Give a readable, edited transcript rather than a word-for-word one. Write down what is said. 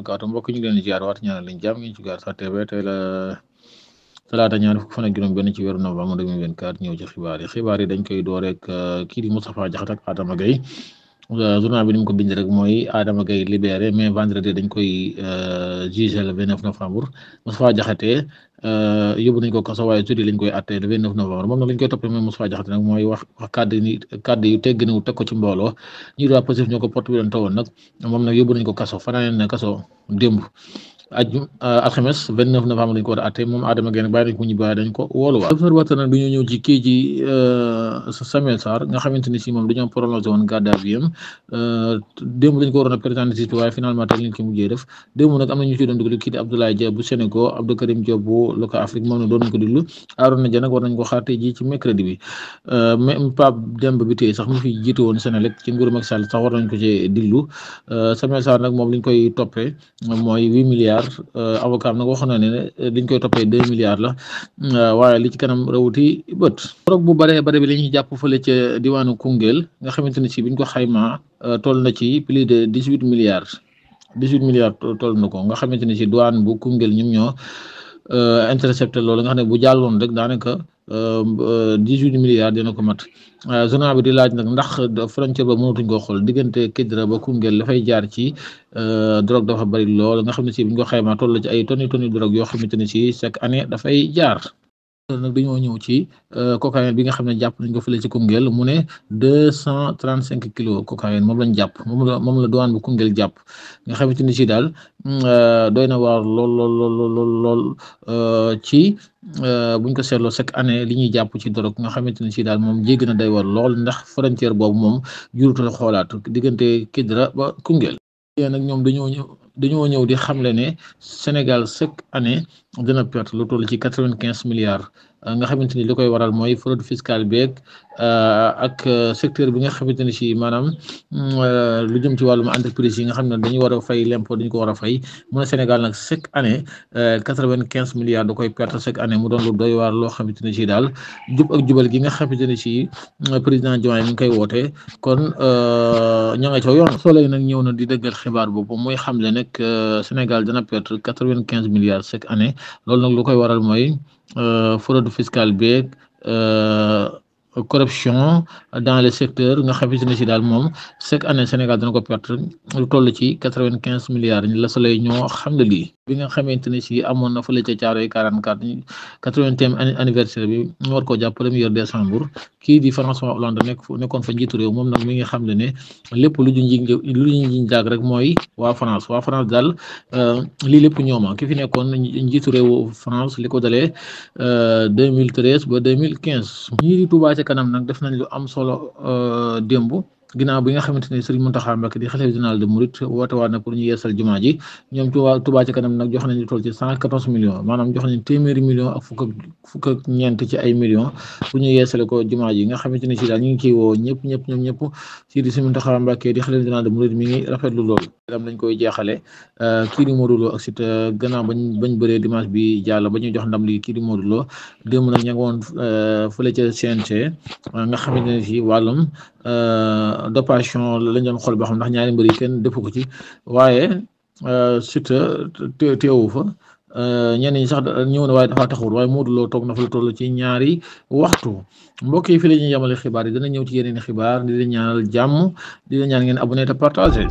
barakaatu mbokk ñu ngi leen di ziar waat ñaanal leen jàmm ngeen ci Gaar Sa TV tey la talaata ñaar fukki fan ak juróom benn ci weeru novembre 2024 ñëw ci xibaar yi dañ koy door rek kii di Moustapha Diakhaté ak Adama Gaye journal bi ni mu ko bind rek mooy Adama Gaye libéré mais vendredi dañ koy jugé le 29 novembre Moustapha Diakhaté yóbbu nañ ko kaso waaye jeudi lañ koy àtte le 29 novembre moom nag lañ koy toppee moom Moustapha Diakhaté nag mooy wax kàddu yu tegg niwu teg ko ci mbooloo ñi waa Pastef ñoo ko porte bi leen tawoon nag moom nag yóbbu nañ ko kaso fanaan na kaso démb alxames 29 novembre dañ ko war a àtte moom Adama Gaye nag bàyyi nañ ko ñibbi waaye dañ ko wooluwaat. observateur nag dañoo ñëw ci kii ji Samuel Sarr nga xamante ni si moom dañoo prolongé woon garde à vue am démb dañ ko waroon a présenté si waaye finalement tey lañ ko mujjee def démb nag am na ñu ci doon déglu kii di Abdoulaye Dia bu Sénégal Abdou Karim Diop bu Loka Afrique moom nag doon nañ ko déglu Arona Dia nag war nañ ko xaar tey jii ci mercredi bi même Pape Demba bi tey sax mu fi jiite woon Sénélec ci nguuru Macky Sall sax war nañ ko ci déglu Samuel Sarr nag moom liñ koy toppee mooy 8 milliards avocat nag waxoon na ne liñ koy toppee 2 milliards la waaye li ci kanam rawuti bët drogue bu bare bi la ñuy jàpp fële ca diwaanu Koungheul nga xamante ne si biñ ko xaymaa toll na ci plus de 18 milliards toll na ko nga xamante ne si douane bu Koungheul ñoom ñoo intercepté loolu nga xam ne bu jàlloon rek daanaka 18 milliards dina ko mat journal bi di laaj nag ndax frontière ba mënatuñ koo xool diggante Kidira ba Koungheul dafay jaar ci drogue dafa bari lool nga xam ne si bu ñu ko xaymaa toll ci ay tonnes drogue yoo xamante ne si chaque année dafay jaar. nag dañoo ñëw ci cocaïne bi nga xam ne jàpp nañ ko fële ci Koungheul mu ne 235 kilos cocaïne moom lañ jàpp moom la douane bu Koungheul jàpp nga xamante ni si daal doy na waar lool ci buñ ko seetloo chaque année li ñuy jàpp ci drogue nga xamante ni si daal moom jéggi na day war lool ndax frontière boobu moom jurutul xoolaat diggante Kidira ba Koungheul. nag ñoom dañoo ñëw di xamle ne Sénégal chaque année dina perte lu toll ci 95 milliards nga xamante ni li koy waral mooy fraude fiscale beeg ak secteur bi nga xamante ni si maanaam lu jëm ci wàllum entreprise yi nga xam ne dañu war a fay l'impôt dañu ko war a fay mu ne Sénégal nag chaque année 95 milliards da koy perte chaque année mu doon lu doy waar loo xamante ni si daal jub ak jubal gi nga xamante ni si président Diomaye mi ngi koy woote kon ña nga ca yoon. Soleil nag ñëw na di dëggal xibaar boobu mooy xam le nag Sénégal dana perte 95 milliards chaque année loolu nag lu koy waral mooy fraude fiscale beeg corruption dans le secteur nga xamante ne si daal moom chaque année Sénégal dana ko perte lu toll ci 95 milliards la Soleil ñoo xam ne lii bi nga xamante ne si amoon na fële ca Thiaroye 44 80e anniversaire bi ñu war koo jàpp 1er décembre kii di François Hollande nekkoon fa njiitu réew moom nag mi ngi xam ne lépp lu ñu jaag rek mooy waa France daal lii lépp ñooma ki fi nekkoon njiitu réew France li ko dalee 2013 ba 2015 ñii di Touba ca kanam nag def nañ lu am solo démb ginnaaw bi nga xamante ne Serigne Mountakha Mbacké di xalifa général de Mouride woote waat na pour ñu yeesal jumaa ji ñoom Touba ca kanam nag jox nañ lu toll ci 114 millions maanaam jox nañ téeméeri millions ak fukk ak ñeent ci ay millions pour ñu yeesale ko jumaa ji nga xamante ne si daal ñu ngi ciy woo ñëpp si di Serigne Mountakha Mbacké di xalifa général de Mouride mi ngi rafetlu loolu am lañ koy jeexale kii di Modou Lo ak Siteu gannaaw bañ bëree dimanche bi jàll ba ñuy jox ndam li kii di Modou Lo démb nag ña ngi woon fële ca CNG nga xamante ne si wàllum dopation lañ doon xool boo xam ndax ñaari mbër yi kenn defu ko ci waaye Siteu teewu fa ñenn ñi sax ñëw na waaye dafa taxawul waaye Modou Lo toog na fa lu toll ci ñaari waxtu mbokk yi fi la ñuy yemale xibaar yi dana ñëw ci yeneen xibaar di leen ñaanal jàmm di leen ñaan ngeen abonné te partagé